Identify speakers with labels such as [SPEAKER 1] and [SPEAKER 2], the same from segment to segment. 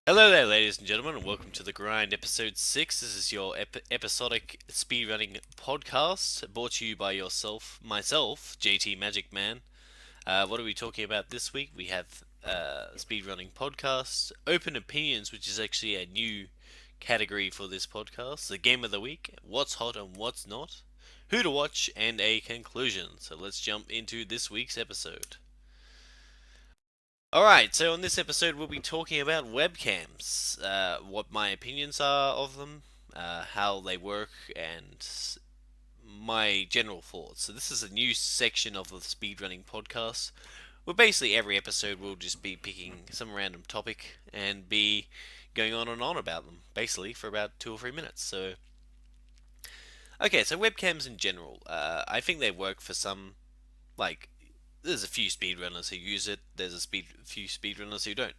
[SPEAKER 1] Hello there, ladies and gentlemen, and welcome to The Grind Episode 6. This is your episodic speedrunning podcast brought to you by myself, JT Magic Man. What are we talking about this week? We have speedrunning podcast, Open Opinions, which is actually a new category for this podcast, the Game of the Week, What's Hot and What's Not, Who to Watch, and a conclusion. So let's jump into this week's episode. Alright, so on this episode we'll be talking about webcams, what my opinions are of them, how they work, and my general thoughts. So this is a new section of the speedrunning podcast, where basically every episode we'll just be picking some random topic and be going on and on about them, basically for about 2 or 3 minutes. So webcams in general, I think they work for some, like, there's a few speedrunners who use it. There's few speedrunners who don't.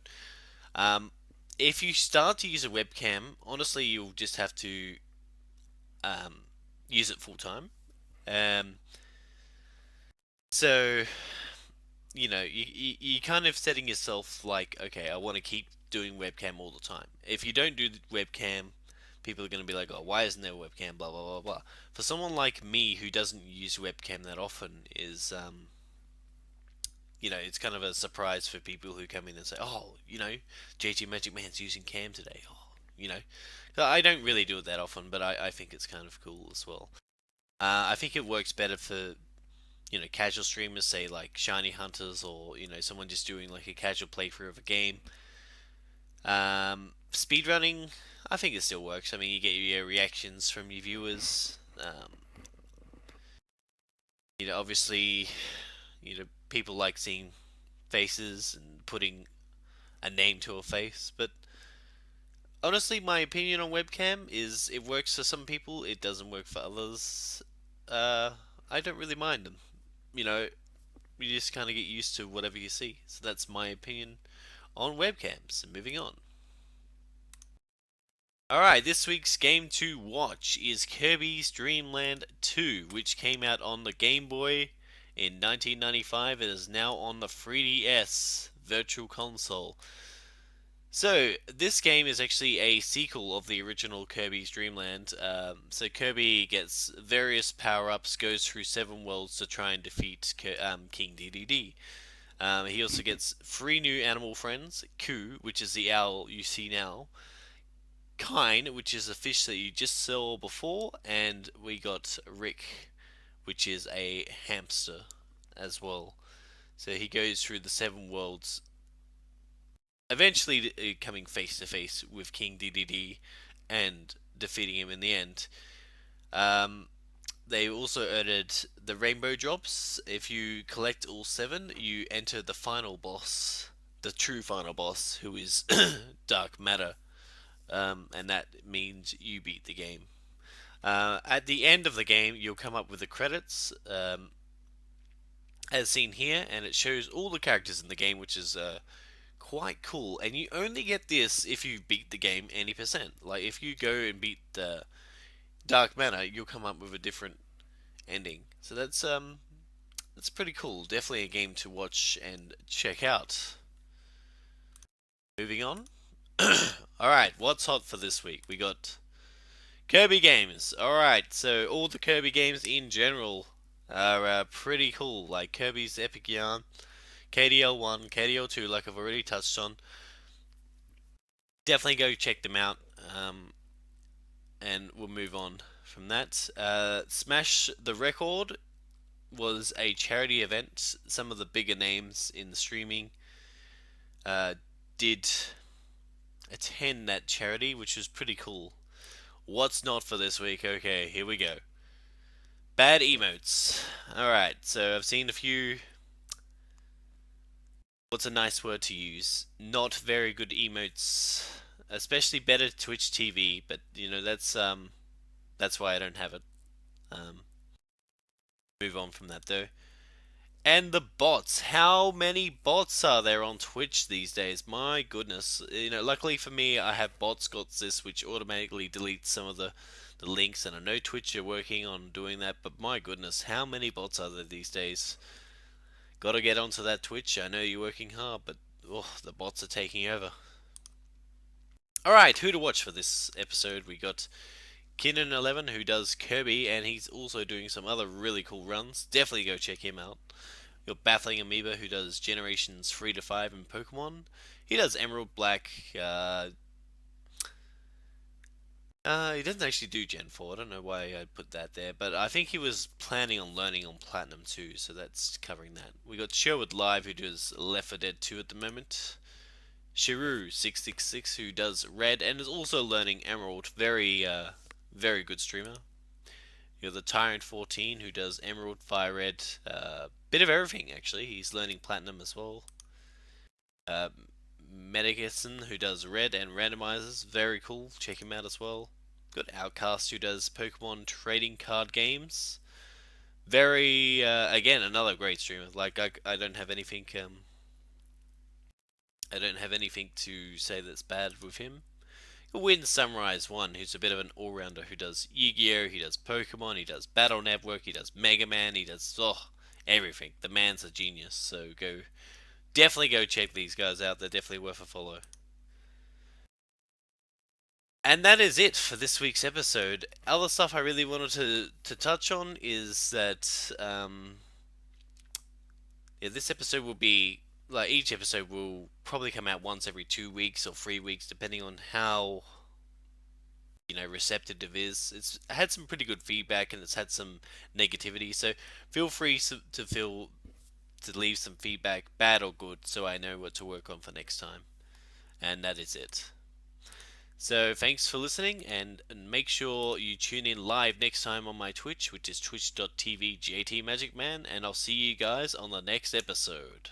[SPEAKER 1] Um, if you start to use a webcam, honestly, you'll just have to um, use it full time. Um, so you kind of setting yourself like, okay, I want to keep doing webcam all the time. If you don't do the webcam, people are going to be like, oh, why isn't there a webcam? Blah blah blah blah. For someone like me who doesn't use webcam that often, it's kind of a surprise for people who come in and say, "Oh, JT Magic Man's using cam today." Oh, you know, so I don't really do it that often, but I think it's kind of cool as well. I think it works better for casual streamers, say like Shiny Hunters, or someone just doing like a casual playthrough of a game. Speedrunning, I think it still works. I mean, you get your reactions from your viewers. Obviously, people like seeing faces and putting a name to a face. But honestly, my opinion on webcam is it works for some people, it doesn't work for others. Uh, I don't really mind them. You know, you just kind of get used to whatever you see. So that's my opinion on webcams. Moving on. Alright, this week's game to watch is Kirby's Dream Land 2, which came out on the Game Boy in 1995 and is now on the 3DS Virtual Console. So, this game is actually a sequel of the original Kirby's Dream Land. So, Kirby gets various power ups, goes through 7 worlds to try and defeat King Dedede. He also gets 3 new animal friends: Ku, which is the owl you see now, Kine, which is a fish that you just saw before, and we got Rick, which is a hamster as well. So, he goes through the 7 worlds, eventually coming face to face with King Dedede and defeating him in the end. Um, they also added the rainbow drops. If you collect all 7, you enter the final boss, the true final boss, who is Dark Matter, and that means you beat the game. At the end of the game, you'll come up with the credits, as seen here, and it shows all the characters in the game, which is quite cool. And you only get this if you beat the game 80%. Like, if you go and beat the Dark Matter, you'll come up with a different ending. So that's pretty cool. Definitely a game to watch and check out. Moving on. Alright, what's hot for this week? We got Kirby games. Alright, so all the Kirby games in general are pretty cool. Like Kirby's Epic Yarn, KDL 1, KDL 2, like I've already touched on. Definitely go check them out. And we'll move on from that. Smash the Record was a charity event. Some of the bigger names in the streaming uh, did attend that charity, which was pretty cool. What's not for this week? Okay, here we go. Bad emotes. Alright, so I've seen a few. What's a nice word to use? Not very good emotes. Especially better Twitch TV, but that's why I don't have it. Um, Move on from that though. And the bots. How many bots are there on Twitch these days? My goodness. Luckily for me, I have bots got this, which automatically deletes some of the links, and I know Twitch are working on doing that, but my goodness, how many bots are there these days? Gotta get onto that Twitch. I know you're working hard, but the bots are taking over. Alright, who to watch for this episode? We got Kinnan11 who does Kirby, and he's also doing some other really cool runs. Definitely go check him out. You got Battling Amoeba who does Generations 3 to 5 in Pokemon. He does Emerald Black. He doesn't actually do Gen 4. I don't know why I put that there, but I think he was planning on learning on Platinum too, so that's covering that. We got Sherwood Live who does Left 4 Dead 2 at the moment. Shiru666 who does Red and is also learning Emerald. Very good streamer. You got the Tyrant 14 who does Emerald, Fire Red, bit of everything actually. He's learning Platinum as well. Uh, Medicison who does Red and randomizers, very cool. Check him out as well. Got Outcast who does Pokemon trading card games. Very again another great streamer. Like I don't have anything I don't have anything to say that's bad with him. Win Summarize 1, who's a bit of an all-rounder who does Yu-Gi-Oh, he does Pokemon, he does Battle Network, he does Mega Man, he does everything. The man's a genius, so definitely go check these guys out. They're definitely worth a follow. And that is it for this week's episode. Other stuff I really wanted to touch on is that this episode will be like each episode will probably come out once every 2 weeks or 3 weeks, depending on how receptive it is. It's had some pretty good feedback and it's had some negativity. So feel free to leave some feedback, bad or good, so I know what to work on for next time. And that is it. So thanks for listening, and make sure you tune in live next time on my Twitch, which is twitch.tv JTMagicman, and I'll see you guys on the next episode.